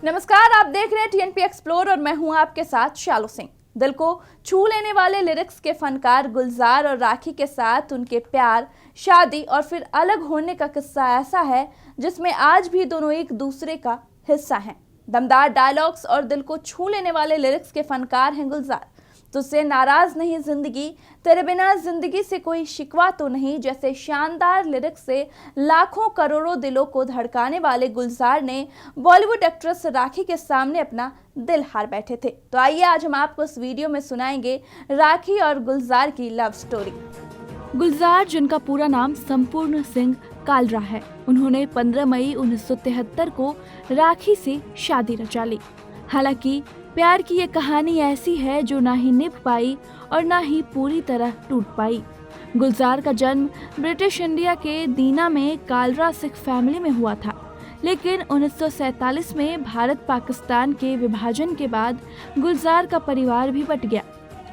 नमस्कार, आप देख रहे हैं टीएनपी एक्सप्लोर और मैं हूं आपके साथ शालू सिंह। दिल को छू लेने वाले लिरिक्स के फनकार गुलजार और राखी के साथ उनके प्यार, शादी और फिर अलग होने का किस्सा ऐसा है जिसमें आज भी दोनों एक दूसरे का हिस्सा हैं। दमदार डायलॉग्स और दिल को छू लेने वाले लिरिक्स के फनकार हैं गुलजार। तुझसे नाराज नहीं जिंदगी, तेरे बिना जिंदगी से कोई शिकवा तो नहीं जैसे शानदार लिरिक्स से लाखों करोड़ों दिलों को धड़काने वाले गुलजार ने बॉलीवुड एक्ट्रेस राखी के सामने अपना दिल हार बैठे थे। तो आइए आज हम आपको इस वीडियो में सुनाएंगे राखी और गुलजार की लव स्टोरी। गुलजार, जिनका पूरा नाम संपूर्ण सिंह कालरा है, उन्होंने 15 मई 1973 को राखी से शादी रचा ली। हालांकि प्यार की ये कहानी ऐसी है जो ना ही निभ पाई और ना ही पूरी तरह टूट पाई। गुलजार का जन्म ब्रिटिश इंडिया के दीना में कालरा सिख फैमिली में हुआ था, लेकिन 1947 में भारत पाकिस्तान के विभाजन के बाद गुलजार का परिवार भी बट गया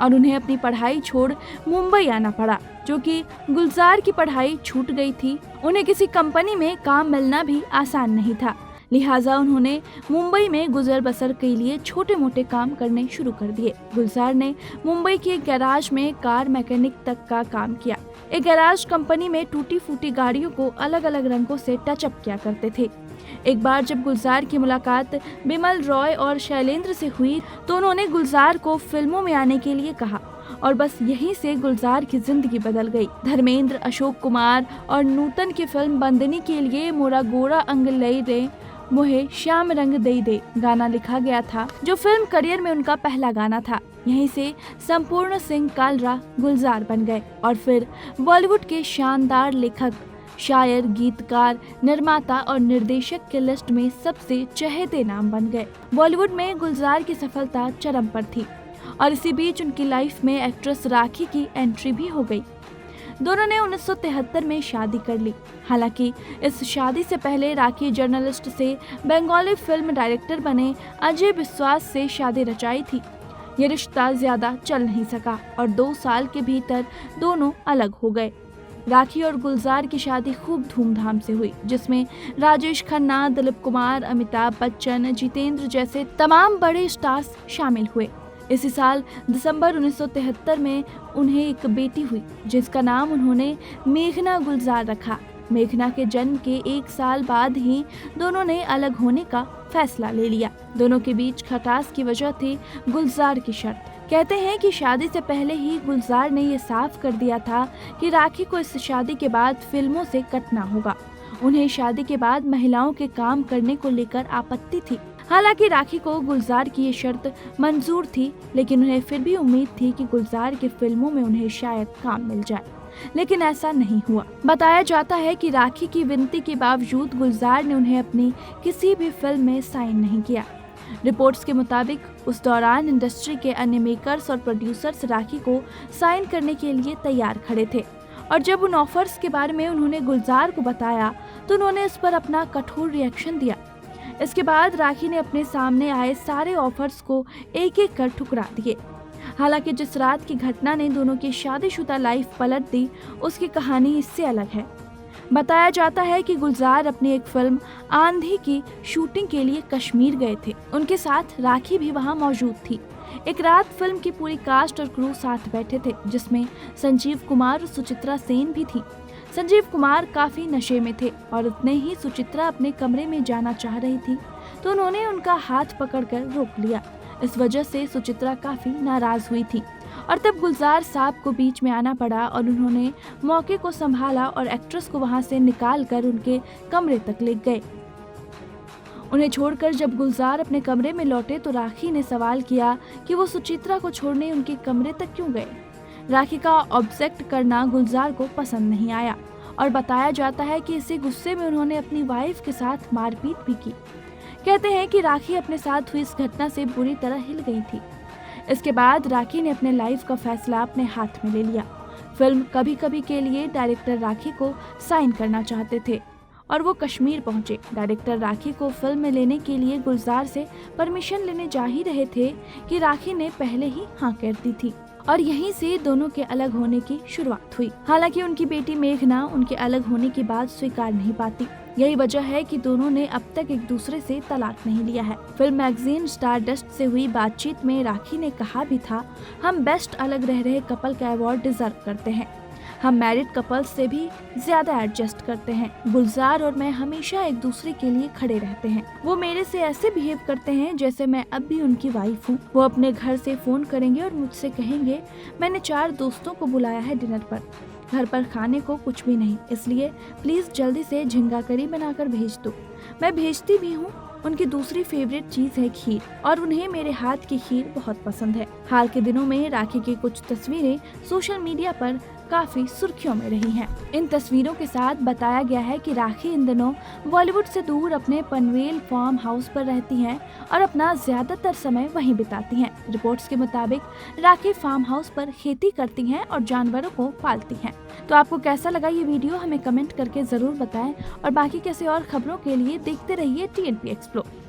और उन्हें अपनी पढ़ाई छोड़ मुंबई आना पड़ा। जो कि गुलजार की पढ़ाई छूट गई थी, उन्हें किसी कंपनी में काम मिलना भी आसान नहीं था, लिहाजा उन्होंने मुंबई में गुजर बसर के लिए छोटे मोटे काम करने शुरू कर दिए। गुलजार ने मुंबई के एक गैराज में कार मैकेनिक तक का काम किया। एक गैराज कंपनी में टूटी फूटी गाड़ियों को अलग अलग रंगों से टचअप किया करते थे। एक बार जब गुलजार की मुलाकात बिमल रॉय और शैलेंद्र से हुई तो उन्होंने गुलजार को फिल्मों में आने के लिए कहा और बस यहीं से गुलजार की जिंदगी बदल गई। धर्मेंद्र, अशोक कुमार और नूतन की फिल्म बंदनी के लिए मोरा गोरा अंग लई रे मोहे श्याम रंग दई दे गाना लिखा गया था, जो फिल्म करियर में उनका पहला गाना था। यहीं से संपूर्ण सिंह कालरा गुलजार बन गए और फिर बॉलीवुड के शानदार लेखक, शायर, गीतकार, निर्माता और निर्देशक के लिस्ट में सबसे चहेते नाम बन गए। बॉलीवुड में गुलजार की सफलता चरम पर थी और इसी बीच उनकी लाइफ में एक्ट्रेस राखी की एंट्री भी हो गई। दोनों ने 1973 में शादी कर ली। हालांकि इस शादी से पहले राखी जर्नलिस्ट से बंगाली फिल्म डायरेक्टर बने अजय विश्वास से शादी रचाई थी। ये रिश्ता ज्यादा चल नहीं सका और 2 साल के भीतर दोनों अलग हो गए। राखी और गुलजार की शादी खूब धूमधाम से हुई, जिसमें राजेश खन्ना, दिलीप कुमार, अमिताभ बच्चन, जितेंद्र जैसे तमाम बड़े स्टार्स शामिल हुए। इसी साल दिसंबर 1973 में उन्हें एक बेटी हुई, जिसका नाम उन्होंने मेघना गुलजार रखा। मेघना के जन्म के 1 साल बाद ही दोनों ने अलग होने का फैसला ले लिया। दोनों के बीच खटास की वजह थी गुलजार की शर्त। कहते हैं कि शादी से पहले ही गुलजार ने ये साफ कर दिया था कि राखी को इस शादी के बाद फिल्मों से कटना होगा। उन्हें शादी के बाद महिलाओं के काम करने को लेकर आपत्ति थी। हालांकि राखी को गुलजार की ये शर्त मंजूर थी, लेकिन उन्हें फिर भी उम्मीद थी कि गुलजार की फिल्मों में उन्हें शायद काम मिल जाए, लेकिन ऐसा नहीं हुआ। बताया जाता है कि राखी की विनती के बावजूद गुलजार ने उन्हें अपनी किसी भी फिल्म में साइन नहीं किया। रिपोर्ट्स के मुताबिक उस दौरान इंडस्ट्री के अन्य मेकर्स और प्रोड्यूसर्स राखी को साइन करने के लिए तैयार खड़े थे और जब उन ऑफर्स के बारे में उन्होंने गुलजार को बताया तो उन्होंने इस पर अपना कठोर रिएक्शन दिया। इसके बाद राखी ने अपने सामने आए सारे ऑफर्स को एक एक कर ठुकरा दिए। हालांकि जिस रात की घटना ने दोनों की शादीशुदा लाइफ पलट दी, उसकी कहानी इससे अलग है। बताया जाता है कि गुलजार अपनी एक फिल्म आंधी की शूटिंग के लिए कश्मीर गए थे। उनके साथ राखी भी वहां मौजूद थी। एक रात फिल्म की पूरी कास्ट और क्रू साथ बैठे थे, जिसमें संजीव कुमार और सुचित्रा सेन भी थी। संजीव कुमार काफी नशे में थे और उतने ही सुचित्रा अपने कमरे में जाना चाह रही थी तो उन्होंने उनका हाथ पकड़कर रोक लिया। इस वजह से सुचित्रा काफी नाराज हुई थी और तब गुलजार साहब को बीच में आना पड़ा और उन्होंने मौके को संभाला और एक्ट्रेस को वहां से निकाल कर उनके कमरे तक ले गए। उन्हें छोड़कर जब गुलजार अपने कमरे में लौटे तो राखी ने सवाल किया कि वो सुचित्रा को छोड़ने उनके कमरे तक क्यों गए। राखी का ऑब्जेक्ट करना गुलजार को पसंद नहीं आया और बताया जाता है कि इसी गुस्से में उन्होंने अपनी वाइफ के साथ मारपीट भी की। कहते हैं कि राखी अपने साथ हुई इस घटना से बुरी तरह हिल गई थी। इसके बाद राखी ने अपने लाइफ का फैसला अपने हाथ में ले लिया। फिल्म कभी कभी के लिए डायरेक्टर राखी को साइन करना चाहते थे और वो कश्मीर पहुंचे। डायरेक्टर राखी को फिल्म में लेने के लिए गुलजार से परमिशन लेने जा ही रहे थे कि राखी ने पहले ही हाँ कर दी थी और यहीं से दोनों के अलग होने की शुरुआत हुई। हालांकि उनकी बेटी मेघना उनके अलग होने की बात स्वीकार नहीं पाती। यही वजह है कि दोनों ने अब तक एक दूसरे से तलाक नहीं लिया है। फिल्म मैगजीन स्टारडस्ट से हुई बातचीत में राखी ने कहा भी था, हम बेस्ट अलग रह रहे कपल का अवार्ड डिजर्व करते हैं। हम मैरिड कपल्स से भी ज्यादा एडजस्ट करते हैं। गुलजार और मैं हमेशा एक दूसरे के लिए खड़े रहते हैं। वो मेरे से ऐसे बिहेव करते हैं जैसे मैं अब भी उनकी वाइफ हूँ। वो अपने घर से फोन करेंगे और मुझसे कहेंगे, मैंने 4 दोस्तों को बुलाया है डिनर पर, घर पर खाने को कुछ भी नहीं, इसलिए प्लीज जल्दी से झींगा करी बनाकर भेज दो। मैं भेजती भी हूँ। उनकी दूसरी फेवरेट चीज है खीर और उन्हें मेरे हाथ की खीर बहुत पसंद है। हाल के दिनों में राखी की कुछ तस्वीरें सोशल मीडिया पर काफी सुर्खियों में रही हैं। इन तस्वीरों के साथ बताया गया है कि राखी इन दिनों बॉलीवुड से दूर अपने पनवेल फार्म हाउस पर रहती हैं और अपना ज्यादातर समय वहीं बिताती हैं। रिपोर्ट्स के मुताबिक राखी फार्म हाउस पर खेती करती हैं और जानवरों को पालती हैं। तो आपको कैसा लगा ये वीडियो, हमें कमेंट करके जरूर बताएं और बाकी कैसे और खबरों के लिए देखते रहिए TNP एक्सप्लोर।